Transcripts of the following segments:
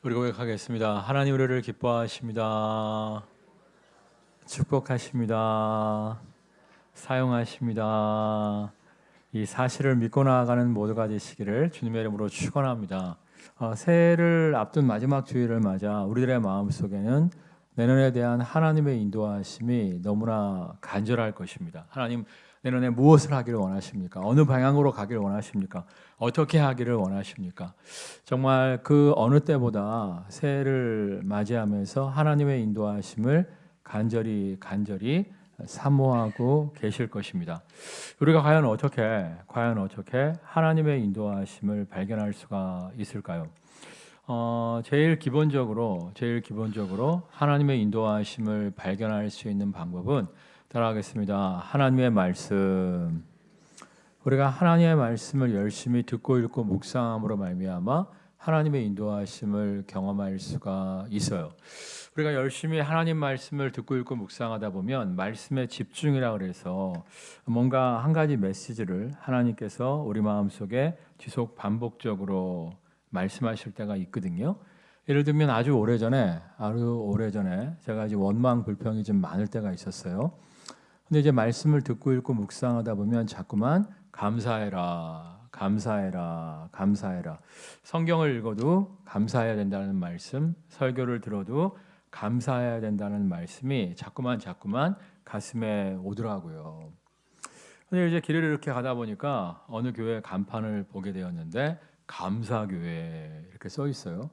우리 고백하겠습니다. 하나님 우리를 기뻐하십니다. 축복하십니다. 사용하십니다. 이 사실을 믿고 나아가는 모두가 되시기를 주님의 이름으로 축원합니다. 새해를 앞둔 마지막 주일을 맞아 우리들의 마음속에는 내년에 대한 하나님의 인도하심이 너무나 간절할 것입니다. 하나님, 내년에 무엇을 하기를 원하십니까? 어느 방향으로 가기를 원하십니까? 어떻게 하기를 원하십니까? 정말 그 어느 때보다 새해를 맞이하면서 하나님의 인도하심을 간절히 사모하고 계실 것입니다. 우리가 과연 어떻게 하나님의 인도하심을 발견할 수가 있을까요? 제일 기본적으로 하나님의 인도하심을 발견할 수 있는 방법은 따라하겠습니다. 하나님의 말씀. 우리가 하나님의 말씀을 열심히 듣고 읽고 묵상함으로 말미암아 하나님의 인도하심을 경험할 수가 있어요. 우리가 열심히 하나님 말씀을 듣고 읽고 묵상하다 보면 말씀에 집중이라 그래서 뭔가 한 가지 메시지를 하나님께서 우리 마음속에 지속 반복적으로 말씀하실 때가 있거든요. 예를 들면 아주 오래전에 제가 이제 원망 불평이 좀 많을 때가 있었어요. 근데 이제 말씀을 듣고 읽고 묵상하다 보면 자꾸만 감사해라. 성경을 읽어도 감사해야 된다는 말씀, 설교를 들어도 감사해야 된다는 말씀이 자꾸만 가슴에 오더라고요. 근데 이제 길을 이렇게 가다 보니까 어느 교회 간판을 보게 되었는데 감사교회 이렇게 써 있어요.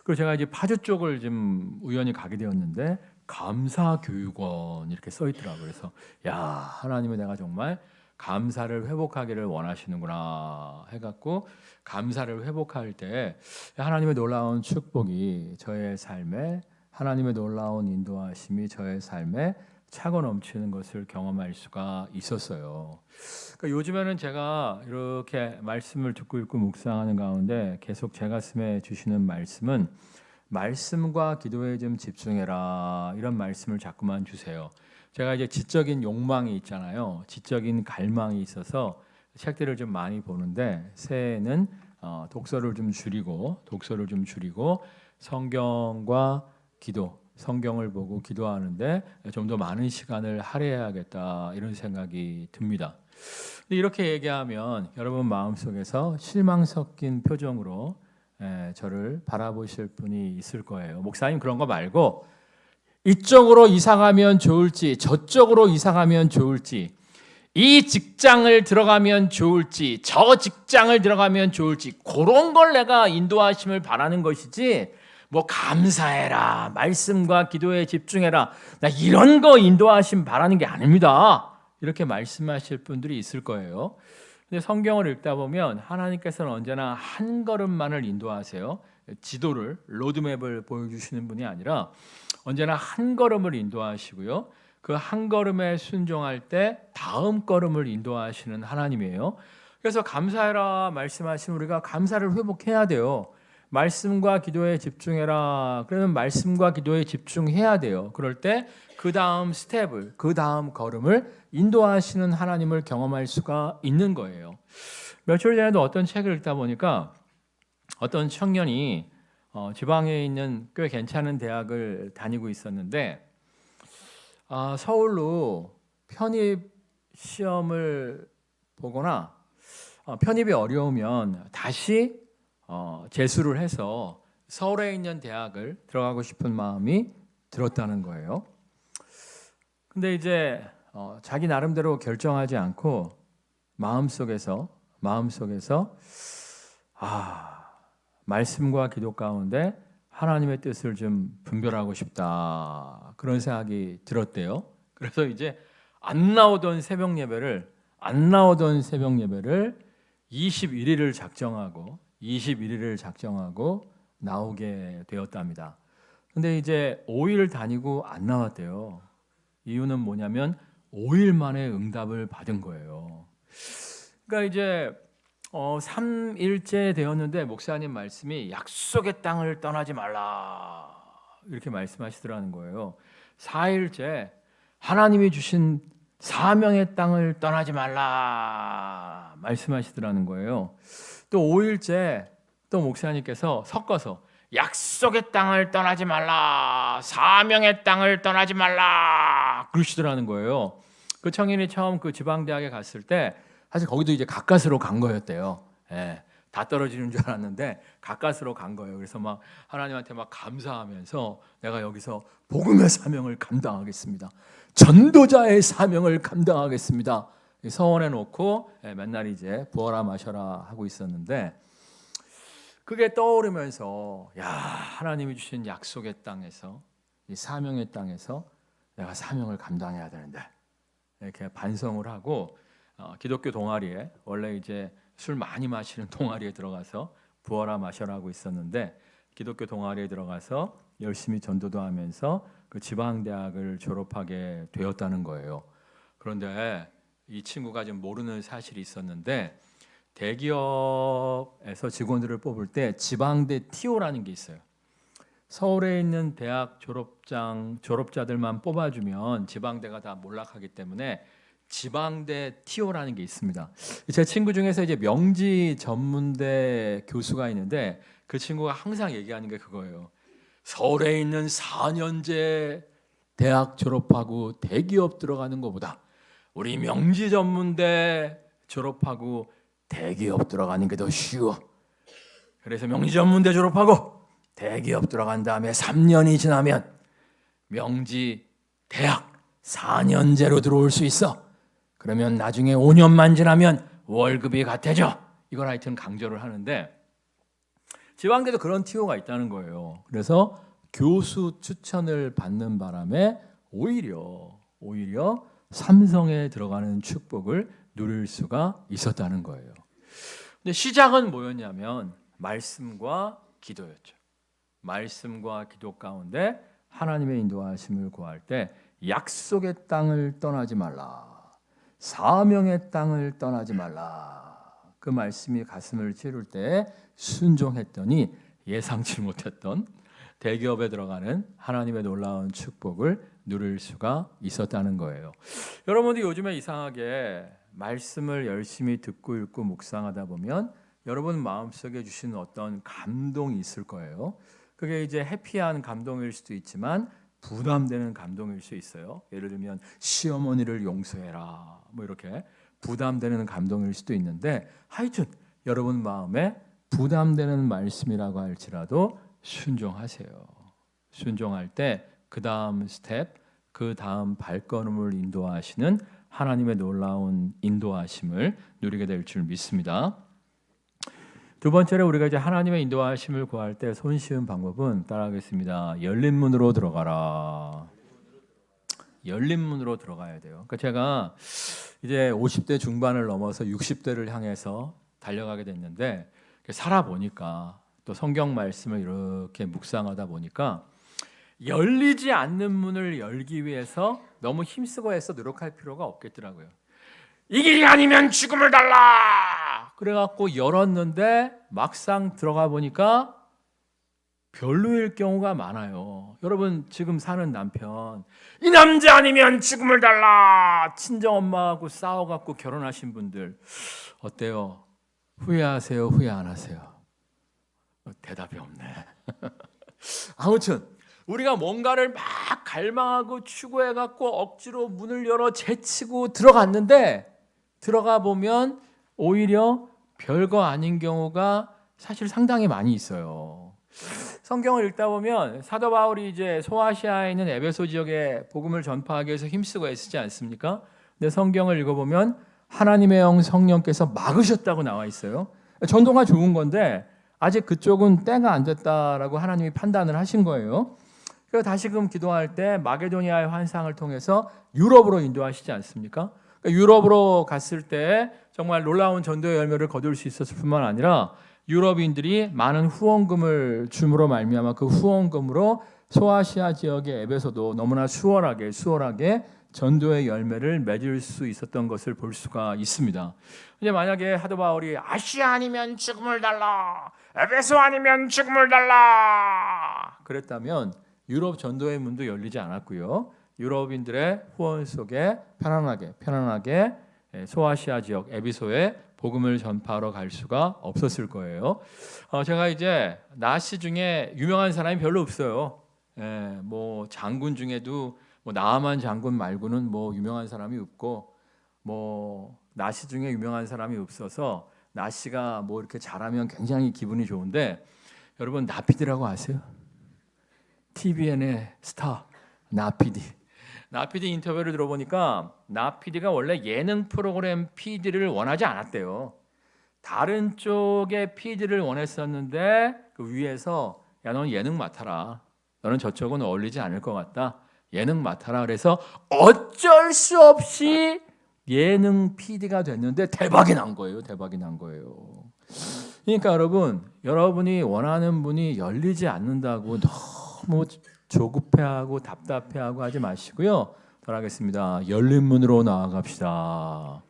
그리고 제가 이제 파주 쪽을 좀 우연히 가게 되었는데 감사교육원 이렇게 써 있더라고요. 그래서 야, 하나님은 내가 정말 감사를 회복하기를 원하시는구나 해갖고 감사를 회복할 때 하나님의 놀라운 축복이 저의 삶에, 하나님의 놀라운 인도하심이 저의 삶에 차고 넘치는 것을 경험할 수가 있었어요. 그러니까 요즘에는 제가 이렇게 말씀을 듣고 읽고 묵상하는 가운데 계속 제 가슴에 주시는 말씀은 말씀과 기도에 좀 집중해라, 이런 말씀을 자꾸만 주세요. 제가 이제 지적인 욕망이 있잖아요. 지적인 갈망이 있어서 책들을 좀 많이 보는데 새해에는 독서를 좀 줄이고 성경과 기도, 성경을 보고 기도하는데 좀 더 많은 시간을 할애해야겠다, 이런 생각이 듭니다. 이렇게 얘기하면 여러분 마음속에서 실망 섞인 표정으로 저를 바라보실 분이 있을 거예요. 목사님, 그런 거 말고 이쪽으로 이사 가면 좋을지 저쪽으로 이사 가면 좋을지, 이 직장을 들어가면 좋을지 저 직장을 들어가면 좋을지, 그런 걸 내가 인도하심을 바라는 것이지 뭐 감사해라, 말씀과 기도에 집중해라, 나 이런 거 인도하심 바라는 게 아닙니다, 이렇게 말씀하실 분들이 있을 거예요. 근데 성경을 읽다 보면 하나님께서는 언제나 한 걸음만을 인도하세요. 지도를, 로드맵을 보여주시는 분이 아니라 언제나 한 걸음을 인도하시고요. 그 한 걸음에 순종할 때 다음 걸음을 인도하시는 하나님이에요. 그래서 감사해라 말씀하신 우리가 감사를 회복해야 돼요. 말씀과 기도에 집중해라. 그러면 말씀과 기도에 집중해야 돼요. 그럴 때 그 다음 스텝을, 그 다음 걸음을 인도하시는 하나님을 경험할 수가 있는 거예요. 며칠 전에도 어떤 책을 읽다 보니까 어떤 청년이 지방에 있는 꽤 괜찮은 대학을 다니고 있었는데 서울로 편입 시험을 보거나 편입이 어려우면 다시 재수를 해서 서울에 있는 대학을 들어가고 싶은 마음이 들었다는 거예요. 근데 이제 자기 나름대로 결정하지 않고 마음속에서 말씀과 기도 가운데 하나님의 뜻을 좀 분별하고 싶다, 그런 생각이 들었대요. 그래서 이제 안 나오던 새벽 예배를 21일을 작정하고 나오게 되었답니다. 근데 이제 5일 다니고 안 나왔대요. 이유는 뭐냐면 5일 만에 응답을 받은 거예요. 그러니까 이제 3일째 되었는데 목사님 말씀이 약속의 땅을 떠나지 말라, 이렇게 말씀하시더라는 거예요. 4일째 하나님이 주신 사명의 땅을 떠나지 말라 말씀하시더라는 거예요. 또 5일째 또 목사님께서 섞어서 약속의 땅을 떠나지 말라, 사명의 땅을 떠나지 말라 그러시더라는 거예요. 그 청년이 처음 그 지방대학에 갔을 때 사실 거기도 이제 가까스로 간 거였대요. 예, 다 떨어지는 줄 알았는데 가까스로 간 거예요. 그래서 막 하나님한테 막 감사하면서 내가 여기서 복음의 사명을 감당하겠습니다. 전도자의 사명을 감당하겠습니다. 서원해 놓고 맨날 이제 부어라 마셔라 하고 있었는데 그게 떠오르면서 야, 하나님이 주신 약속의 땅에서 이 사명의 땅에서 내가 사명을 감당해야 되는데 이렇게 반성을 하고 기독교 동아리에 원래 이제 술 많이 마시는 동아리에 들어가서 부어라 마셔라 하고 있었는데 기독교 동아리에 들어가서 열심히 전도도 하면서 그 지방대학을 졸업하게 되었다는 거예요. 그런데 이 친구가 지금 모르는 사실이 있었는데 대기업에서 직원들을 뽑을 때 지방대 TO라는 게 있어요. 서울에 있는 대학 졸업자들만 뽑아주면 지방대가 다 몰락하기 때문에 지방대 TO라는 게 있습니다. 제 친구 중에서 이제 명지 전문대 교수가 있는데 그 친구가 항상 얘기하는 게 그거예요. 서울에 있는 4년제 대학 졸업하고 대기업 들어가는 것보다 우리 명지 전문대 졸업하고 대기업 들어가는 게 더 쉬워. 그래서 명지 전문대 졸업하고 대기업 들어간 다음에 3년이 지나면 명지 대학 4년제로 들어올 수 있어. 그러면 나중에 5년만 지나면 월급이 같아져. 이걸 하여튼 강조를 하는데 지방대도 그런 TO가 있다는 거예요. 그래서 교수 추천을 받는 바람에 오히려 삼성에 들어가는 축복을 누릴 수가 있었다는 거예요. 근데 시작은 뭐였냐면 말씀과 기도였죠. 말씀과 기도 가운데 하나님의 인도하심을 구할 때 약속의 땅을 떠나지 말라, 사명의 땅을 떠나지 말라. 그 말씀이 가슴을 찌를 때 순종했더니 예상치 못했던 대기업에 들어가는 하나님의 놀라운 축복을 누릴 수가 있었다는 거예요. 여러분도 요즘에 이상하게 말씀을 열심히 듣고 읽고 묵상하다 보면 여러분 마음속에 주시는 어떤 감동이 있을 거예요. 그게 이제 해피한 감동일 수도 있지만 부담되는 감동일 수 있어요. 예를 들면 시어머니를 용서해라 뭐 이렇게 부담되는 감동일 수도 있는데 하여튼 여러분 마음에 부담되는 말씀이라고 할지라도 순종하세요. 순종할 때 그 다음 스텝, 그 다음 발걸음을 인도하시는 하나님의 놀라운 인도하심을 누리게 될 줄 믿습니다. 두 번째로 우리가 이제 하나님의 인도하심을 구할 때 손쉬운 방법은 따라하겠습니다. 열린 문으로 들어가라. 열린 문으로 들어가야 돼요. 그러니까 제가 이제 50대 중반을 넘어서 60대를 향해서 달려가게 됐는데 살아보니까 또 성경 말씀을 이렇게 묵상하다 보니까 열리지 않는 문을 열기 위해서 너무 힘쓰고 애써 노력할 필요가 없겠더라고요. 이 길이 아니면 죽음을 달라. 그래갖고 열었는데 막상 들어가 보니까 별로일 경우가 많아요. 여러분 지금 사는 남편 이 남자 아니면 죽음을 달라. 친정엄마하고 싸워갖고 결혼하신 분들 어때요? 후회하세요? 후회 안 하세요? 대답이 없네. 아무튼 우리가 뭔가를 막 갈망하고 추구해갖고 억지로 문을 열어 제치고 들어갔는데 들어가 보면 오히려 별거 아닌 경우가 사실 상당히 많이 있어요. 성경을 읽다 보면 사도 바울이 이제 소아시아에 있는 에베소 지역에 복음을 전파하기 위해서 힘쓰고 애쓰지 않습니까? 근데 성경을 읽어보면 하나님의 영 성령께서 막으셨다고 나와 있어요. 전도가 좋은 건데 아직 그쪽은 때가 안 됐다라고 하나님이 판단을 하신 거예요. 그래서 다시금 기도할 때 마게도니아의 환상을 통해서 유럽으로 인도하시지 않습니까? 그러니까 유럽으로 갔을 때 정말 놀라운 전도의 열매를 거둘 수 있었을 뿐만 아니라 유럽인들이 많은 후원금을 줌으로 말미암아 그 후원금으로 소아시아 지역의 에베소도 너무나 수월하게 전도의 열매를 맺을 수 있었던 것을 볼 수가 있습니다. 이제 만약에 사도 바울이 아시아 아니면 죽음을 달라, 에베소 아니면 죽음을 달라 그랬다면 유럽 전도의 문도 열리지 않았고요. 유럽인들의 후원 속에 편안하게 소아시아 지역 에베소에 복음을 전파하러 갈 수가 없었을 거예요. 제가 이제 나시 중에 유명한 사람이 별로 없어요. 뭐 장군 중에도 뭐 나아만 장군 말고는 뭐 유명한 사람이 없고, 뭐 나시 중에 유명한 사람이 없어서 나시가 뭐 이렇게 잘하면 굉장히 기분이 좋은데, 여러분 나피디라고 아세요? TVN의 스타 나피디. 나피디 인터뷰를 들어보니까 나피디가 원래 예능 프로그램 PD를 원하지 않았대요. 다른 쪽의 PD를 원했었는데 그 위에서 야 너는 예능 맡아라. 너는 저쪽은 어울리지 않을 것 같다. 예능 맡아라. 그래서 어쩔 수 없이 예능 PD가 됐는데 대박이 난 거예요. 대박이 난 거예요. 그러니까 여러분이 원하는 분이 열리지 않는다고 너무 조급해하고 답답해하고 하지 마시고요. 따라하겠습니다. 열린 문으로 나아갑시다.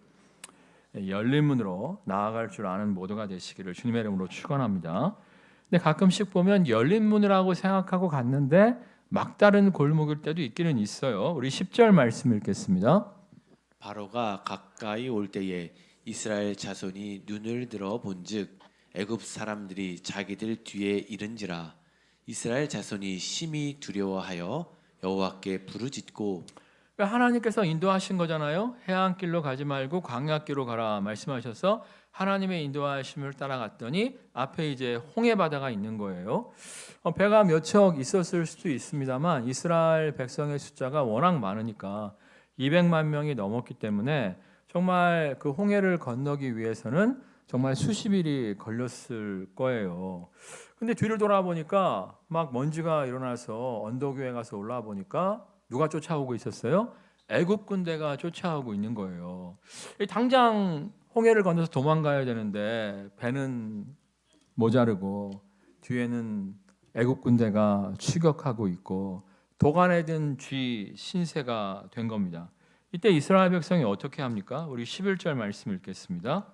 열린 문으로 나아갈 줄 아는 모두가 되시기를 주님의 이름으로 축원합니다. 근데 가끔씩 보면 열린 문이라고 생각하고 갔는데 막다른 골목일 때도 있기는 있어요. 우리 10절 말씀 읽겠습니다. 바로가 가까이 올 때에 이스라엘 자손이 눈을 들어 본즉 애굽 사람들이 자기들 뒤에 이른지라 이스라엘 자손이 심히 두려워하여 여호와께 부르짖고. 하나님께서 인도하신 거잖아요. 해안길로 가지 말고 광야길로 가라 말씀하셔서 하나님의 인도하심을 따라갔더니 앞에 이제 홍해 바다가 있는 거예요. 배가 몇 척 있었을 수도 있습니다만 이스라엘 백성의 숫자가 워낙 많으니까 200만 명이 넘었기 때문에 정말 그 홍해를 건너기 위해서는 정말 수십 일이 걸렸을 거예요. 근데 뒤를 돌아보니까 막 먼지가 일어나서 언덕 위에 가서 올라와 보니까 누가 쫓아오고 있었어요? 애굽 군대가 쫓아오고 있는 거예요. 당장 홍해를 건너서 도망가야 되는데 배는 모자르고 뒤에는 애굽 군대가 추격하고 있고 도간에 든 쥐 신세가 된 겁니다. 이때 이스라엘 백성이 어떻게 합니까? 우리 11절 말씀 읽겠습니다.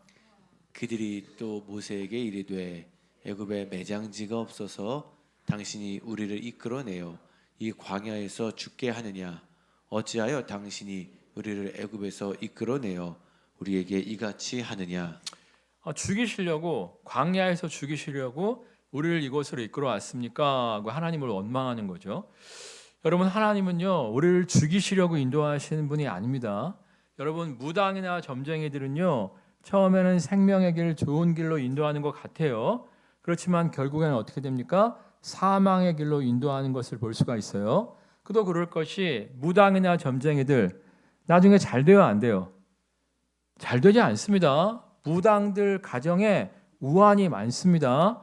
그들이 또 모세에게 이르되 애굽에 매장지가 없어서 당신이 우리를 이끌어내어 이 광야에서 죽게 하느냐 어찌하여 당신이 우리를 애굽에서 이끌어내어 우리에게 이같이 하느냐. 죽이시려고, 광야에서 죽이시려고 우리를 이곳으로 이끌어 왔습니까? 하고 하나님을 원망하는 거죠. 여러분, 하나님은요 우리를 죽이시려고 인도하시는 분이 아닙니다. 여러분, 무당이나 점쟁이들은요 처음에는 생명의 길, 좋은 길로 인도하는 것 같아요. 그렇지만 결국에는 어떻게 됩니까? 사망의 길로 인도하는 것을 볼 수가 있어요. 그도 그럴 것이 무당이나 점쟁이들 나중에 잘 돼요, 안 돼요? 잘 되지 않습니다. 무당들 가정에 우환이 많습니다.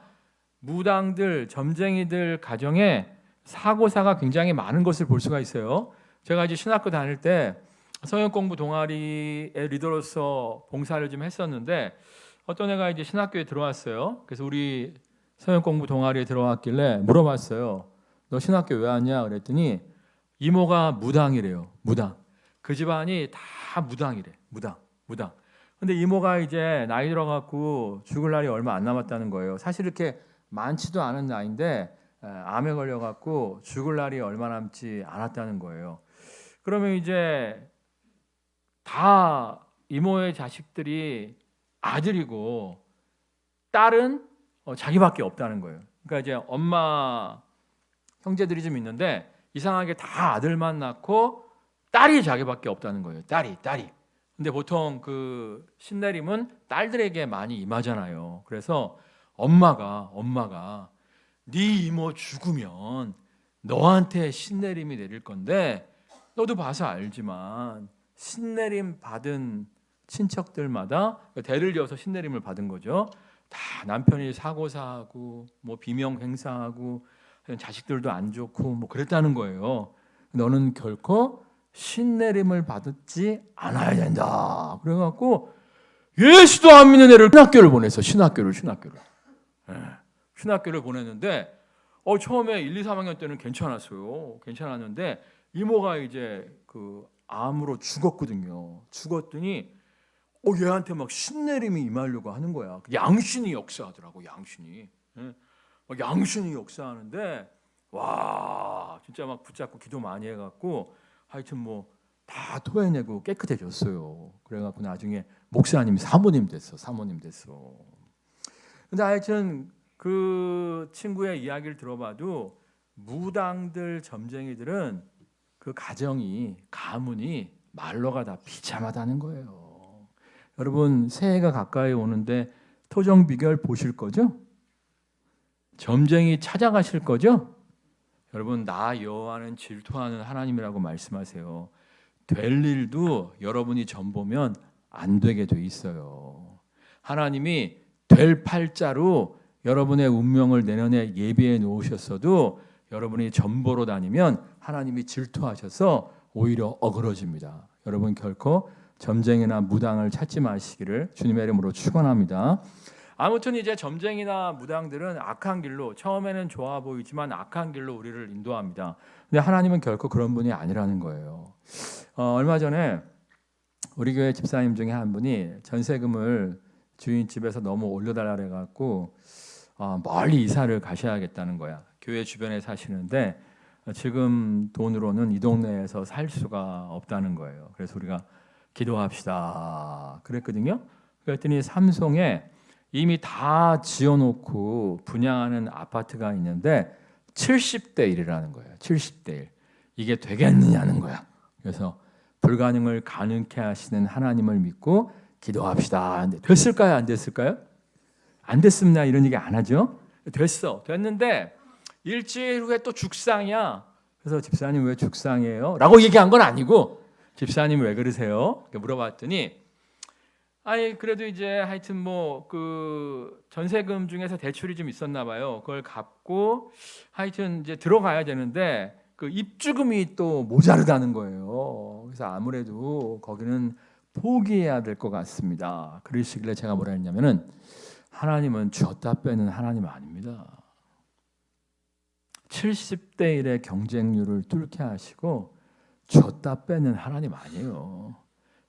무당들, 점쟁이들 가정에 사고사가 굉장히 많은 것을 볼 수가 있어요. 제가 이제 신학교 다닐 때 성역 공부 동아리의 리더로서 봉사를 좀 했었는데 어떤 애가 이제 신학교에 들어왔어요. 그래서 우리 성역 공부 동아리에 들어왔길래 물어봤어요. 너 신학교 왜 왔냐? 그랬더니 이모가 무당이래요. 무당. 그 집안이 다 무당이래. 무당. 근데 이모가 이제 나이 들어갖고 죽을 날이 얼마 안 남았다는 거예요. 사실 이렇게 많지도 않은 나이인데 암에 걸려갖고 죽을 날이 얼마 남지 않았다는 거예요. 그러면 이제 다 이모의 자식들이 아들이고 딸은 자기밖에 없다는 거예요. 그러니까 이제 엄마 형제들이 좀 있는데 이상하게 다 아들만 낳고 딸이 자기밖에 없다는 거예요. 딸이. 근데 보통 그 신내림은 딸들에게 많이 임하잖아요. 그래서 엄마가 네 이모 죽으면 너한테 신내림이 내릴 건데 너도 봐서 알지만 신내림 받은 친척들마다 대를 이어서 신내림을 받은 거죠. 다 남편이 사고사하고 뭐 비명 행사하고 자식들도 안 좋고 뭐 그랬다는 거예요. 너는 결코 신내림을 받지 않아야 된다. 그래갖고 예수도 안 믿는 애를 신학교를 보냈어. 신학교를. 신학교를 보냈는데 처음에 1, 2, 3학년 때는 괜찮았어요. 괜찮았는데 이모가 이제 그 암으로 죽었거든요. 죽었더니 얘한테 막 신내림이 임하려고 하는 거야. 양신이 역사하더라고. 양신이 역사하는데 와 진짜 막 붙잡고 기도 많이 해갖고 하여튼 뭐 다 토해내고 깨끗해졌어요. 그래갖고 나중에 목사님, 사모님 됐어. 근데 하여튼 그 친구의 이야기를 들어봐도 무당들, 점쟁이들은 그 가문이 말로가 다 비참하다는 거예요. 여러분 새해가 가까이 오는데 토정 비결 보실 거죠? 점쟁이 찾아가실 거죠? 여러분 나 여호와는 질투하는 하나님이라고 말씀하세요. 될 일도 여러분이 전보면 안 되게 돼 있어요. 하나님이 될 팔자로 여러분의 운명을 내년에 예비해 놓으셨어도 여러분이 전보로 다니면 하나님이 질투하셔서 오히려 어그러집니다. 여러분 결코 점쟁이나 무당을 찾지 마시기를 주님의 이름으로 축원합니다. 아무튼 이제 점쟁이나 무당들은 악한 길로, 처음에는 좋아 보이지만 악한 길로 우리를 인도합니다. 근데 하나님은 결코 그런 분이 아니라는 거예요. 얼마 전에 우리 교회 집사님 중에 한 분이 전세금을 주인 집에서 너무 올려달라 그래갖고 멀리 이사를 가셔야겠다는 거야. 교회 주변에 사시는데 지금 돈으로는 이 동네에서 살 수가 없다는 거예요. 그래서 우리가 기도합시다 그랬거든요. 그랬더니 삼송에 이미 다 지어놓고 분양하는 아파트가 있는데 70대 1이라는 거예요. 70대 1. 이게 되겠느냐는 거야. 그래서 불가능을 가능케 하시는 하나님을 믿고 기도합시다. 됐을까요? 안 됐을까요? 안 됐습니다. 이런 얘기 안 하죠. 됐는데 일주일 후에 또 죽상이야. 그래서 집사님 왜 죽상이에요? 라고 얘기한 건 아니고 집사님 왜 그러세요? 물어봤더니 아니 그래도 이제 하여튼 뭐 그 전세금 중에서 대출이 좀 있었나 봐요. 그걸 갚고 하여튼 이제 들어가야 되는데 그 입주금이 또 모자르다는 거예요. 그래서 아무래도 거기는 포기해야 될 것 같습니다. 그러시길래 제가 뭐라 했냐면은 하나님은 쥐었다 빼는 하나님 아닙니다. 70대 1의 경쟁률을 뚫게 하시고 쥐었다 빼는 하나님 아니에요.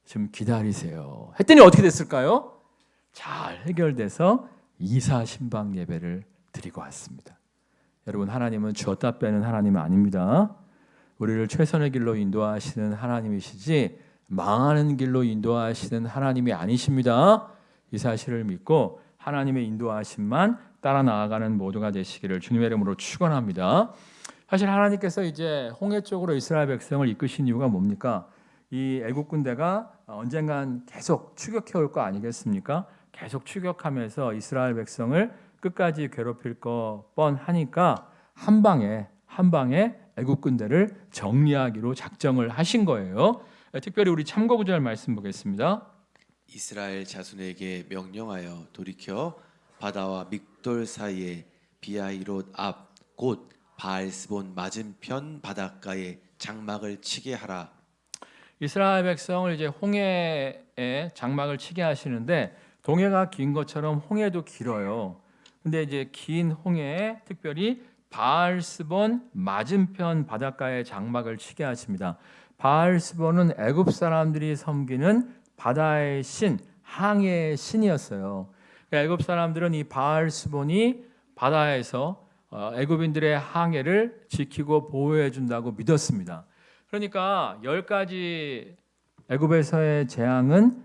좀 기다리세요. 했더니 어떻게 됐을까요? 잘 해결돼서 이사 신방 예배를 드리고 왔습니다. 여러분 하나님은 쥐었다 빼는 하나님은 아닙니다. 우리를 최선의 길로 인도하시는 하나님이시지 망하는 길로 인도하시는 하나님이 아니십니다. 이 사실을 믿고 하나님의 인도하심만 따라 나아가는 모두가 되시기를 주님의 이름으로 축원합니다. 사실 하나님께서 이제 홍해 쪽으로 이스라엘 백성을 이끄신 이유가 뭡니까? 이 애국 군대가 언젠간 계속 추격해 올 거 아니겠습니까? 계속 추격하면서 이스라엘 백성을 끝까지 괴롭힐 거 뻔하니까 한 방에 애국 군대를 정리하기로 작정을 하신 거예요. 특별히 우리 참고 구절 말씀 보겠습니다. 이스라엘 자손에게 명령하여 돌이켜 바다와 믹돌 사이에 비아이롯 앞 곧 바알스본 맞은편 바닷가에 장막을 치게 하라. 이스라엘 백성을 이제 홍해에 장막을 치게 하시는데 동해가 긴 것처럼 홍해도 길어요. 근데 이제 긴 홍해에 특별히 바알스본 맞은편 바닷가에 장막을 치게 하십니다. 바알스본은 애굽 사람들이 섬기는 바다의 신, 항해의 신이었어요. 애굽 사람들은 이 바알스본이 바다에서 애굽인들의 항해를 지키고 보호해 준다고 믿었습니다. 그러니까 10가지 애굽에서의 재앙은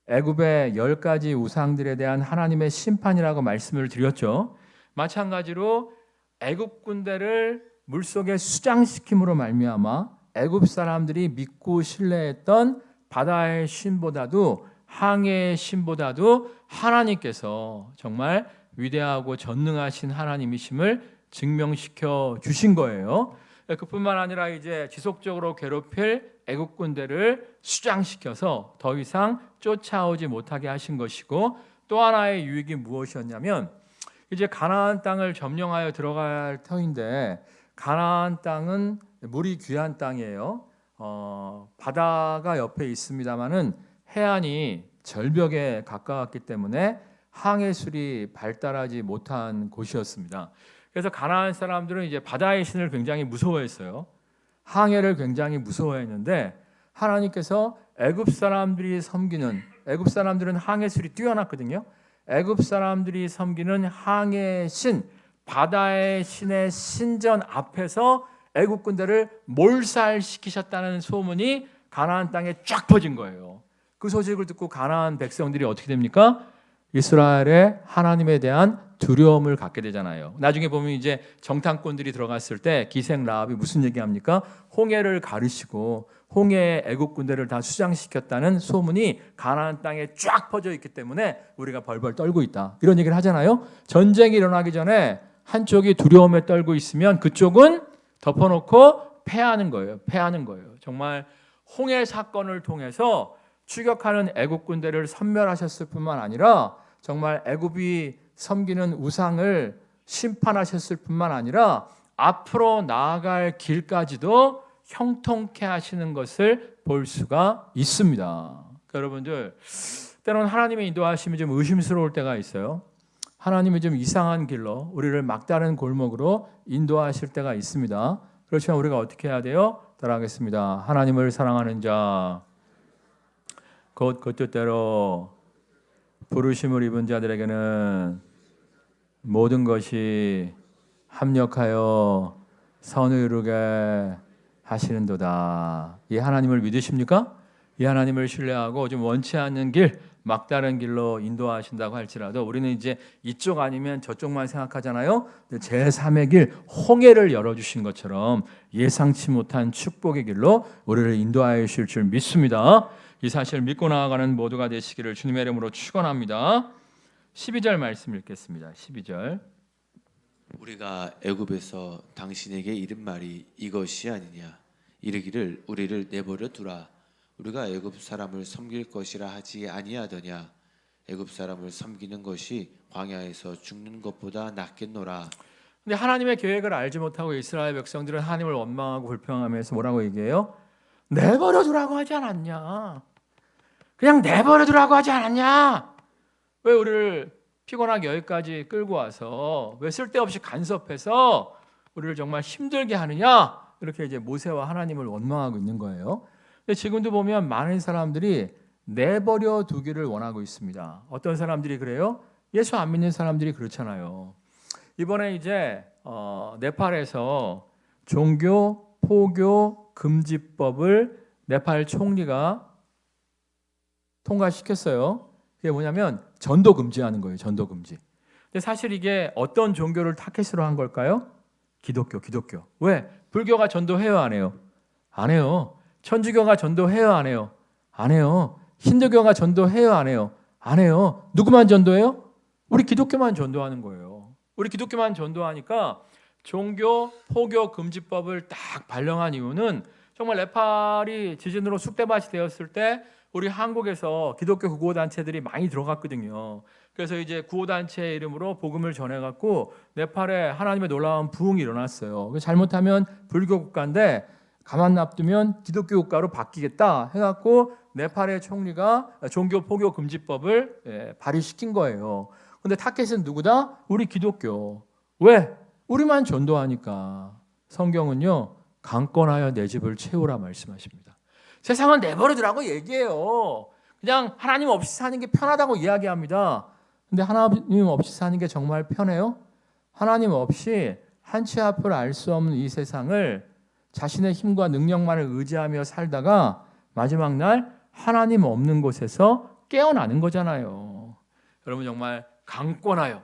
애굽의 10가지 우상들에 대한 하나님의 심판이라고 말씀을 드렸죠. 마찬가지로 애굽 군대를 물속에 수장시킴으로 말미암아 애굽 사람들이 믿고 신뢰했던 바다의 신보다도 항해의 신보다도 하나님께서 정말 위대하고 전능하신 하나님이심을 증명시켜 주신 거예요. 그뿐만 아니라 이제 지속적으로 괴롭힐 애국 군대를 수장시켜서 더 이상 쫓아오지 못하게 하신 것이고 또 하나의 유익이 무엇이었냐면 이제 가나안 땅을 점령하여 들어가야 할 터인데 가나안 땅은 물이 귀한 땅이에요. 바다가 옆에 있습니다만은 해안이 절벽에 가까웠기 때문에 항해술이 발달하지 못한 곳이었습니다. 그래서 가나안 사람들은 이제 바다의 신을 굉장히 무서워했어요. 항해를 굉장히 무서워했는데 하나님께서 애굽 사람들은 항해술이 뛰어났거든요. 애굽 사람들이 섬기는 항해의 신, 바다의 신의 신전 앞에서 애굽 군대를 몰살시키셨다는 소문이 가나안 땅에 쫙 퍼진 거예요. 그 소식을 듣고 가나안 백성들이 어떻게 됩니까? 이스라엘의 하나님에 대한 두려움을 갖게 되잖아요. 나중에 보면 이제 정탐꾼들이 들어갔을 때 기생 라합이 무슨 얘기합니까? 홍해를 가르시고 홍해의 애국 군대를 다 수장시켰다는 소문이 가나안 땅에 쫙 퍼져 있기 때문에 우리가 벌벌 떨고 있다. 이런 얘기를 하잖아요. 전쟁이 일어나기 전에 한쪽이 두려움에 떨고 있으면 그쪽은 덮어놓고 패하는 거예요. 패하는 거예요. 정말 홍해 사건을 통해서 추격하는 애국 군대를 섬멸하셨을 뿐만 아니라 정말 애굽이 섬기는 우상을 심판하셨을 뿐만 아니라 앞으로 나아갈 길까지도 형통케 하시는 것을 볼 수가 있습니다. 그러니까 여러분들 때로는 하나님의 인도하심이 좀 의심스러울 때가 있어요. 하나님이 좀 이상한 길로 우리를 막다른 골목으로 인도하실 때가 있습니다. 그렇지만 우리가 어떻게 해야 돼요? 따라하겠습니다. 하나님을 사랑하는 자 곧 그 뜻대로 부르심을 입은 자들에게는 모든 것이 합력하여 선을 이루게 하시는도다. 이 하나님을 믿으십니까? 이 하나님을 신뢰하고 좀 원치 않는 길, 막다른 길로 인도하신다고 할지라도 우리는 이제 이쪽 아니면 저쪽만 생각하잖아요. 제3의 길, 홍해를 열어주신 것처럼 예상치 못한 축복의 길로 우리를 인도하여 주실 줄 믿습니다. 이 사실을 믿고 나아가는 모두가 되시기를 주님의 이름으로 축원합니다. 12절 말씀 읽겠습니다. 12절. 우리가 애굽에서 당신에게 이른 말이 이것이 아니냐 이르기를 우리를 내버려 두라 우리가 애굽 사람을 섬길 것이라 하지 아니하더냐 애굽 사람을 섬기는 것이 광야에서 죽는 것보다 낫겠노라. 근데 하나님의 계획을 알지 못하고 이스라엘 백성들은 하나님을 원망하고 불평하면서 뭐라고 얘기해요? 내버려 두라고 하지 않았냐? 그냥 내버려 두라고 하지 않았냐? 왜 우리를 피곤하게 여기까지 끌고 와서 왜 쓸데없이 간섭해서 우리를 정말 힘들게 하느냐? 이렇게 이제 모세와 하나님을 원망하고 있는 거예요. 근데 지금도 보면 많은 사람들이 내버려 두기를 원하고 있습니다. 어떤 사람들이 그래요? 예수 안 믿는 사람들이 그렇잖아요. 이번에 이제 네팔에서 종교 포교 금지법을 네팔 총리가 통과시켰어요. 그게 뭐냐면 전도 금지하는 거예요. 전도 금지. 근데 사실 이게 어떤 종교를 타겟으로 한 걸까요? 기독교. 왜? 불교가 전도해요, 안 해요? 안 해요. 천주교가 전도해요, 안 해요? 안 해요. 힌두교가 전도해요, 안 해요? 안 해요. 누구만 전도해요? 우리 기독교만 전도하는 거예요. 우리 기독교만 전도하니까 종교 포교 금지법을 딱 발령한 이유는 정말 네팔이 지진으로 쑥대밭이 되었을 때 우리 한국에서 기독교 구호단체들이 많이 들어갔거든요. 그래서 이제 구호단체 이름으로 복음을 전해갖고 네팔에 하나님의 놀라운 부흥이 일어났어요. 잘못하면 불교 국가인데 가만 놔두면 기독교 국가로 바뀌겠다 해갖고 네팔의 총리가 종교 포교 금지법을 발의시킨 거예요. 근데 타겟은 누구다? 우리 기독교. 왜? 우리만 전도하니까. 성경은요, 강권하여 내 집을 채우라 말씀하십니다. 세상은 내버려 두라고 얘기해요. 그냥 하나님 없이 사는 게 편하다고 이야기합니다. 근데 하나님 없이 사는 게 정말 편해요? 하나님 없이 한 치 앞을 알 수 없는 이 세상을 자신의 힘과 능력만을 의지하며 살다가 마지막 날 하나님 없는 곳에서 깨어나는 거잖아요. 여러분 정말 강권하여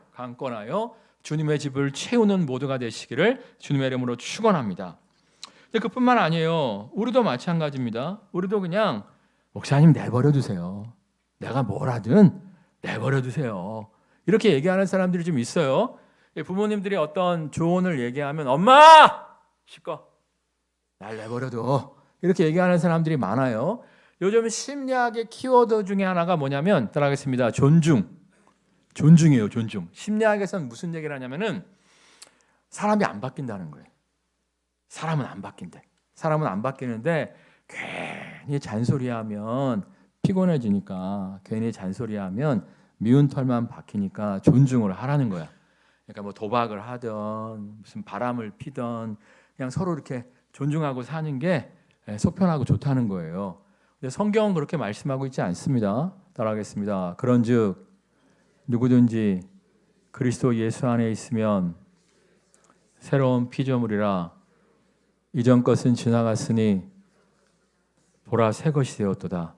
주님의 집을 채우는 모두가 되시기를 주님의 이름으로 축원합니다. 근데 그뿐만 아니에요. 우리도 마찬가지입니다. 우리도 그냥 목사님 내버려 두세요. 내가 뭘 하든 내버려 두세요. 이렇게 얘기하는 사람들이 좀 있어요. 부모님들이 어떤 조언을 얘기하면 엄마! 시끄러. 날 내버려 둬. 이렇게 얘기하는 사람들이 많아요. 요즘 심리학의 키워드 중에 하나가 뭐냐면 따라하겠습니다. 존중이에요. 존중. 심리학에서는 무슨 얘기를 하냐면은 사람이 안 바뀐다는 거예요. 사람은 안 바뀐대. 사람은 안 바뀌는데 괜히 잔소리하면 피곤해지니까 괜히 잔소리하면 미운 털만 박히니까 존중을 하라는 거야. 그러니까 뭐 도박을 하든 무슨 바람을 피든 그냥 서로 이렇게 존중하고 사는 게 속편하고 좋다는 거예요. 근데 성경은 그렇게 말씀하고 있지 않습니다. 따라하겠습니다. 그런즉 누구든지 그리스도 예수 안에 있으면 새로운 피조물이라 이전 것은 지나갔으니 보라 새 것이 되었도다.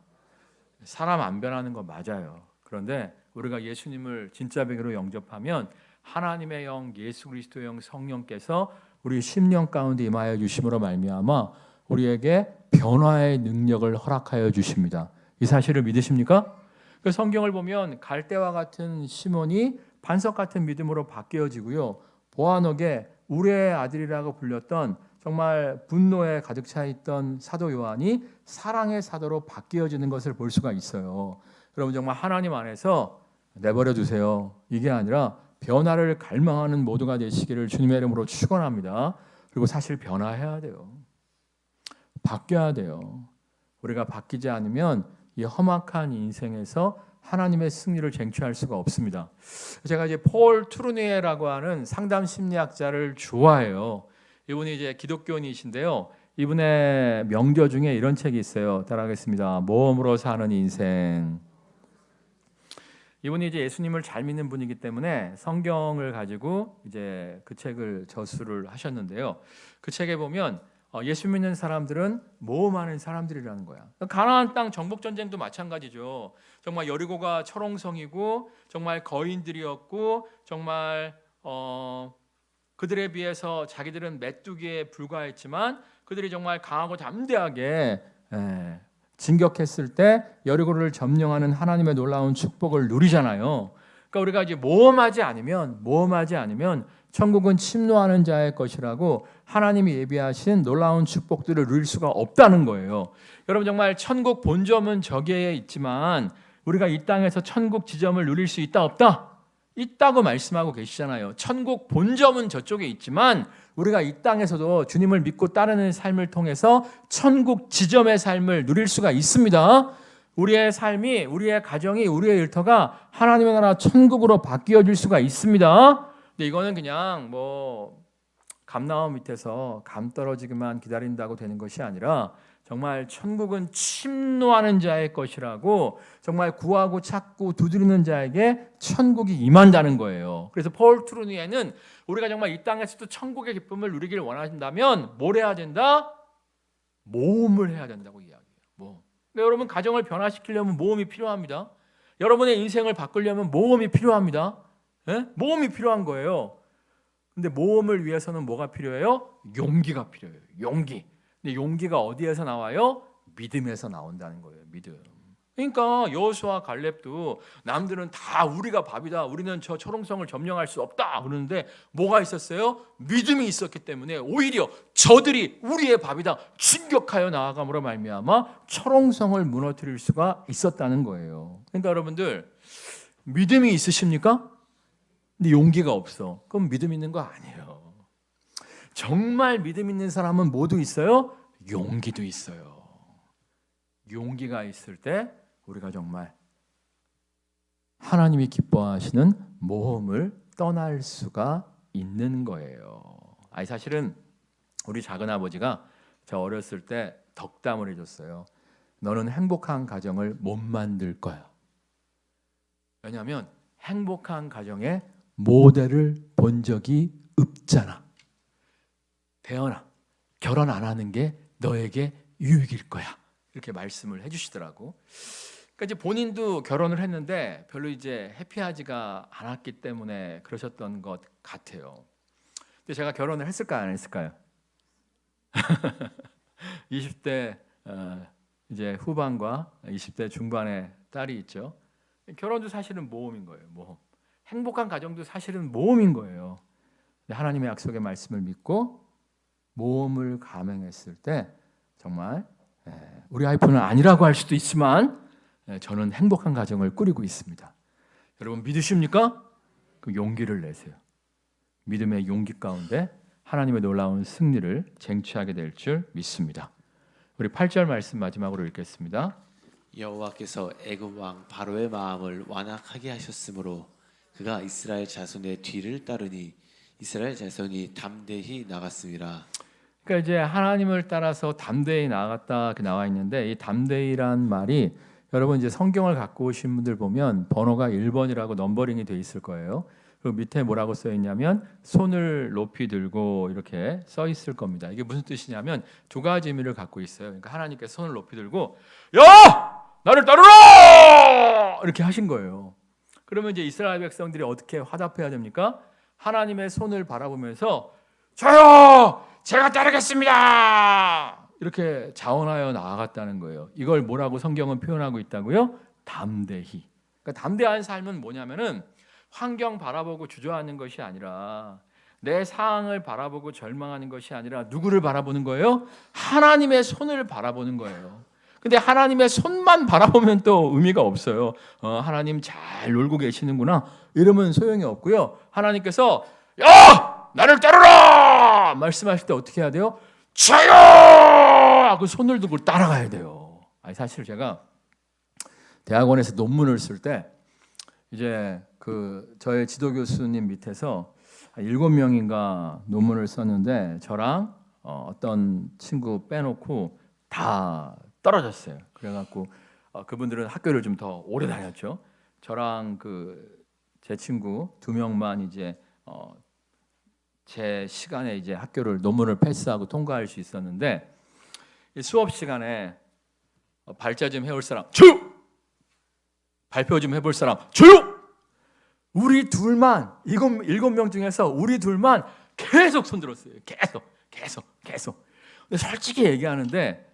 사람 안 변하는 거 맞아요. 그런데 우리가 예수님을 진짜 배교로 영접하면 하나님의 영, 예수 그리스도의 영, 성령께서 우리 심령 가운데 임하여 주심으로 말미암아 우리에게 변화의 능력을 허락하여 주십니다. 이 사실을 믿으십니까? 그 성경을 보면 갈대와 같은 시몬이 반석 같은 믿음으로 바뀌어지고요. 보아너게 우리의 아들이라고 불렸던 정말 분노에 가득 차 있던 사도 요한이 사랑의 사도로 바뀌어지는 것을 볼 수가 있어요. 여러분 정말 하나님 안에서 내버려 두세요. 이게 아니라 변화를 갈망하는 모두가 되시기를 주님의 이름으로 축원합니다. 그리고 사실 변화해야 돼요. 바뀌어야 돼요. 우리가 바뀌지 않으면 이 험악한 인생에서 하나님의 승리를 쟁취할 수가 없습니다. 제가 이제 폴 트루니에라고 하는 상담 심리학자를 좋아해요. 이분이 이제 기독교인이신데요. 이분의 명저 중에 이런 책이 있어요. 따라하겠습니다. 모험으로 사는 인생. 이분이 이제 예수님을 잘 믿는 분이기 때문에 성경을 가지고 이제 그 책을 저술을 하셨는데요. 그 책에 보면 예수 믿는 사람들은 모험하는 사람들이라는 거야. 가나안 땅 정복 전쟁도 마찬가지죠. 정말 여리고가 철옹성이고 정말 거인들이었고 정말 그들에 비해서 자기들은 메뚜기에 불과했지만 그들이 정말 강하고 담대하게 진격했을 때 여리고를 점령하는 하나님의 놀라운 축복을 누리잖아요. 그러니까 우리가 이제 모험하지 않으면 천국은 침노하는 자의 것이라고 하나님이 예비하신 놀라운 축복들을 누릴 수가 없다는 거예요. 여러분 정말 천국 본점은 저기에 있지만 우리가 이 땅에서 천국 지점을 누릴 수 있다 없다? 있다고 말씀하고 계시잖아요. 천국 본점은 저쪽에 있지만 우리가 이 땅에서도 주님을 믿고 따르는 삶을 통해서 천국 지점의 삶을 누릴 수가 있습니다. 우리의 삶이, 우리의 가정이, 우리의 일터가 하나님의 나라 천국으로 바뀌어질 수가 있습니다. 근데 이거는 그냥 감나무 밑에서 감 떨어지기만 기다린다고 되는 것이 아니라 정말 천국은 침노하는 자의 것이라고 정말 구하고 찾고 두드리는 자에게 천국이 임한다는 거예요. 그래서 폴 트루니에는 우리가 정말 이 땅에서도 천국의 기쁨을 누리길 원하신다면 뭘 해야 된다? 모험을 해야 된다고 이야기해요. 모험. 그러니까 여러분 가정을 변화시키려면 모험이 필요합니다. 여러분의 인생을 바꾸려면 모험이 필요합니다. 모험이 필요한 거예요. 근데 모험을 위해서는 뭐가 필요해요? 용기가 필요해요. 용기. 근데 용기가 어디에서 나와요? 믿음에서 나온다는 거예요. 믿음. 그러니까 여호수아 갈렙도 남들은 다 우리가 밥이다. 우리는 저 초롱성을 점령할 수 없다. 그러는데 뭐가 있었어요? 믿음이 있었기 때문에 오히려 저들이 우리의 밥이다. 진격하여 나아감으로 말미암아 초롱성을 무너뜨릴 수가 있었다는 거예요. 그러니까 여러분들 믿음이 있으십니까? 근데 용기가 없어. 그럼 믿음 있는 거 아니에요. 정말 믿음 있는 사람은 모두 있어요? 용기도 있어요. 용기가 있을 때 우리가 정말 하나님이 기뻐하시는 모험을 떠날 수가 있는 거예요. 사실은 우리 작은아버지가 저 어렸을 때 덕담을 해줬어요. 너는 행복한 가정을 못 만들 거야. 왜냐하면 행복한 가정에 모델을 본 적이 없잖아. 대현아, 결혼 안 하는 게 너에게 유익일 거야. 이렇게 말씀을 해주시더라고. 그러니까 이제 본인도 결혼을 했는데 별로 이제 해피하지가 않았기 때문에 그러셨던 것 같아요. 근데 제가 결혼을 했을까요, 안 했을까요? 20대 이제 후반과 20대 중반의 딸이 있죠. 결혼도 사실은 모험인 거예요. 모험. 행복한 가정도 사실은 모험인 거예요. 하나님의 약속의 말씀을 믿고 모험을 감행했을 때 정말 우리 와이프는 아니라고 할 수도 있지만 저는 행복한 가정을 꾸리고 있습니다. 여러분 믿으십니까? 그 용기를 내세요. 믿음의 용기 가운데 하나님의 놀라운 승리를 쟁취하게 될 줄 믿습니다. 우리 8절 말씀 마지막으로 읽겠습니다. 여호와께서 애굽 왕 바로의 마음을 완악하게 하셨으므로 그가 이스라엘 자손의 뒤를 따르니 이스라엘 자손이 담대히 나갔습니다. 그러니까 이제 하나님을 따라서 담대히 나아갔다 이렇게 나와 있는데 이 담대히란 말이 여러분 이제 성경을 갖고 오신 분들 보면 번호가 1번이라고 넘버링이 돼 있을 거예요. 그리고 밑에 뭐라고 써 있냐면 손을 높이 들고 이렇게 써 있을 겁니다. 이게 무슨 뜻이냐면 두 가지 의미를 갖고 있어요. 그러니까 하나님께서 손을 높이 들고 야! 나를 따르라! 이렇게 하신 거예요. 그러면 이제 이스라엘 백성들이 어떻게 화답해야 됩니까? 하나님의 손을 바라보면서 저요! 제가 따르겠습니다! 이렇게 자원하여 나아갔다는 거예요. 이걸 뭐라고 성경은 표현하고 있다고요? 담대히. 그러니까 담대한 삶은 뭐냐면은 환경 바라보고 주저하는 것이 아니라 내 상황을 바라보고 절망하는 것이 아니라 누구를 바라보는 거예요? 하나님의 손을 바라보는 거예요. 근데 하나님의 손만 바라보면 또 의미가 없어요. 하나님 잘 놀고 계시는구나 이러면 소용이 없고요. 하나님께서 야! 나를 따르라! 말씀하실 때 어떻게 해야 돼요? 저요! 하고 손을 들고 따라가야 돼요. 아니, 사실 제가 대학원에서 논문을 쓸 때 이제 저의 지도 교수님 밑에서 7명인가 논문을 썼는데 저랑 어떤 친구 빼놓고 다 떨어졌어요. 그래갖고 그분들은 학교를 좀 더 오래 다녔죠. 저랑 제 친구 2명만 이제 제 시간에 이제 학교를 논문을 패스하고 통과할 수 있었는데 수업 시간에 발자 좀 해올 사람 조용! 발표 좀 해볼 사람 조용! 우리 둘만 7명 중에서 우리 둘만 계속 손들었어요. 계속. 근데 솔직히 얘기하는데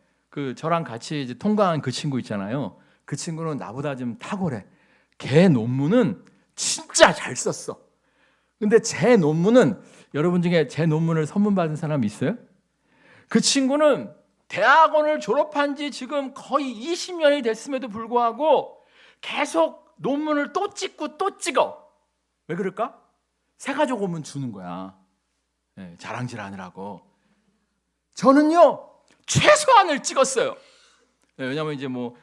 저랑 같이 이제 통과한 그 친구 있잖아요. 그 친구는 나보다 좀 탁월해. 걔 논문은 진짜 잘 썼어. 근데 제 논문은 여러분 중에 제 논문을 선물 받은 사람 있어요? 그 친구는 대학원을 졸업한 지 지금 거의 20년이 됐음에도 불구하고 계속 논문을 또 찍고 또 찍어. 왜 그럴까? 새 가족 오면 주는 거야. 네, 자랑질하느라고. 저는요 최소한을 찍었어요. 네, 왜냐하면 이제 뭐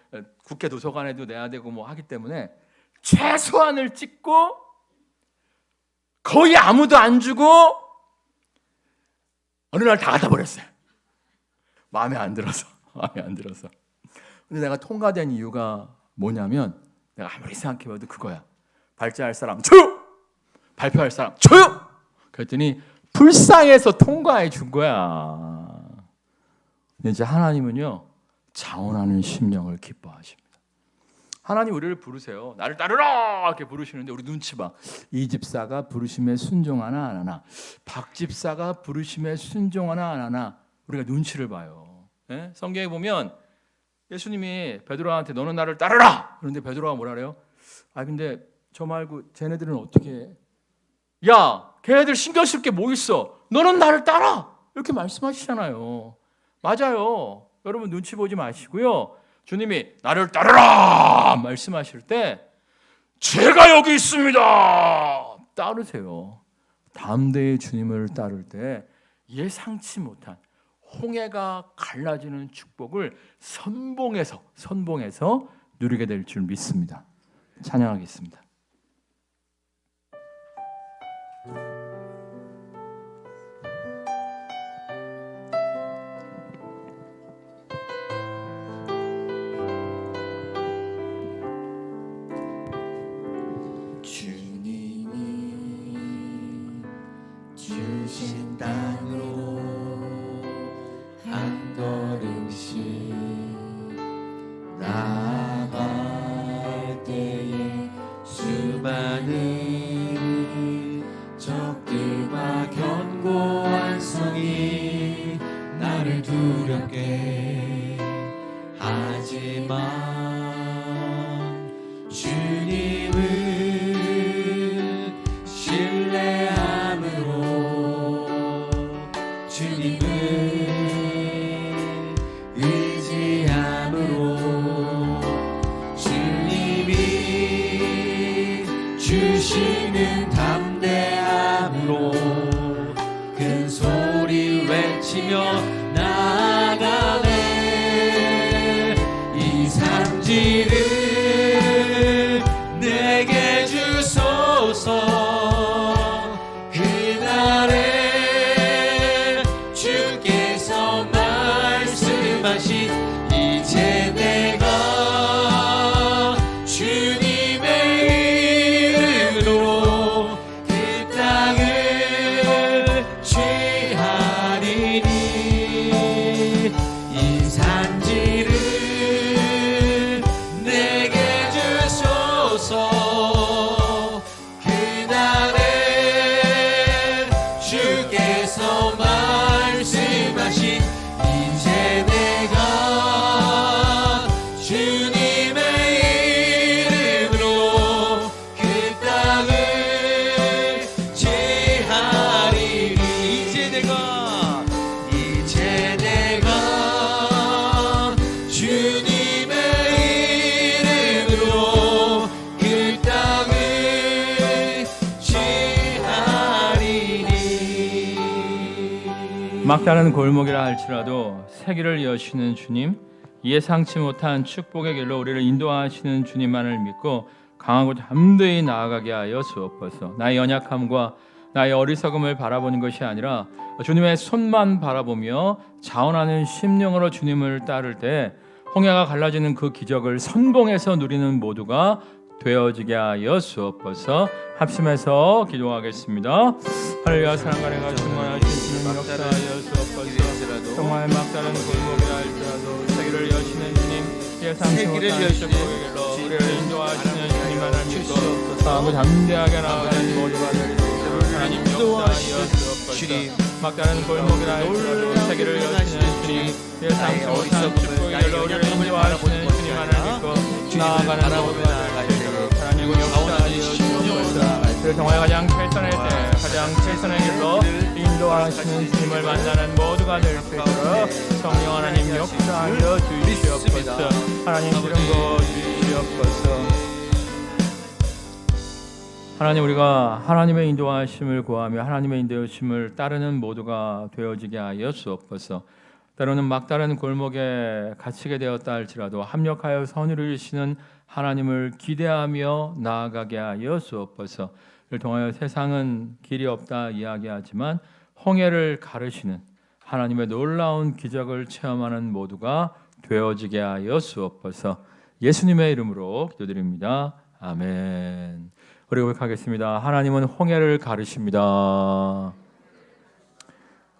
국회 도서관에도 내야 되고 뭐 하기 때문에 최소한을 찍고 거의 아무도 안 주고 어느 날 다 갖다 버렸어요. 마음에 안 들어서. 근데 내가 통과된 이유가 뭐냐면 내가 아무리 생각해봐도 그거야. 발자할 사람 조용! 발표할 사람 조용! 그랬더니 불쌍해서 통과해 준 거야. 근데 이제 하나님은요 자원하는 심령을 기뻐하십니다. 하나님 우리를 부르세요. 나를 따르라 이렇게 부르시는데 우리 눈치 봐. 이 집사가 부르심에 순종하나 안 하나, 박 집사가 부르심에 순종하나 안 하나 우리가 눈치를 봐요. 예? 성경에 보면 예수님이 베드로한테 너는 나를 따르라. 그런데 베드로가 뭐라 그래요? 근데 저 말고 쟤네들은 어떻게 해? 야, 걔네들 신경 쓸 게 뭐 있어? 너는 나를 따라. 이렇게 말씀하시잖아요. 맞아요. 여러분 눈치 보지 마시고요. 주님이 나를 따르라 말씀하실 때 제가 여기 있습니다. 따르세요. 담대히 주님을 따를 때 예상치 못한 홍해가 갈라지는 축복을 선봉에서 누리게 될 줄 믿습니다. 찬양하겠습니다. 주님이 주신 땅으로 한 걸음씩 나아갈 때에 수많은 적들과 견고한 성이 나를 두렵게 하지만 주님을 신뢰함으로 주님을 의지함으로 주님이 주시는 담대함으로 큰 소리 외치며 나아가네. 이 산지를 내게 주소서. 그날에 주께서 말씀하신 이제 내가 주님의 이름으로 그 땅을 취하리니. 이 산지를 막다른 골목이라 할지라도 새 길을 여시는 주님, 예상치 못한 축복의 길로 우리를 인도하시는 주님만을 믿고 강하고 담대히 나아가게 하여 주옵소서. 나의 연약함과 나의 어리석음을 바라보는 것이 아니라 주님의 손만 바라보며 자원하는 심령으로 주님을 따를 때 홍해가 갈라지는 그 기적을 선봉에서 누리는 모두가 되어지게 하여 주옵소서. 합심해서 기도하겠습니다. 할렐루야. 사랑과 은혜가 충만하신 주님 역사하여 주옵소서. 정말 막다른 골목이라 할지라도 세계를 여시는 주님, 예상치 못한 축복의 길로 우리를 인도하시는 주님만을 믿고 강하고 담대하게 나아가는 모두가 될 수 있도록 하나님 역사하여 주옵소서. 막다른 골목이라 할지라도 세계를 여시는 주님, 예상치 못한 축복의 길로 우리를 인도하시는 주님만을 믿고 나아가는 모두가 될 수 있도록 하나님 역사하여 주옵소서. 그를 통하여 가장 최선의 때, 가장 최선의 길로 인도하시는 주님을 만나는 모두가 될 수 있도록 성령 하나님 역사하여 주시옵소서. 하나님 이름 부어주시옵소서. 하나님, 우리가 하나님의 인도하심을 구하며 하나님의 인도하심을 따르는 모두가 되어지게 하여 주옵소서. 때로는 막다른 골목에 갇히게 되었다 할지라도 합력하여 선을 이루시는 하나님을 기대하며 나아가게 하여 주옵소서. 이를 통하여 세상은 길이 없다 이야기하지만 홍해를 가르시는 하나님의 놀라운 기적을 체험하는 모두가 되어지게 하여 주옵소서. 예수님의 이름으로 기도드립니다. 아멘. 우리 고백하겠습니다. 하나님은 홍해를 가르십니다.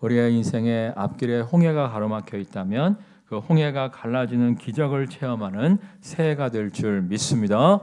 우리의 인생의 앞길에 홍해가 가로막혀 있다면 그 홍해가 갈라지는 기적을 체험하는 새해가 될 줄 믿습니다.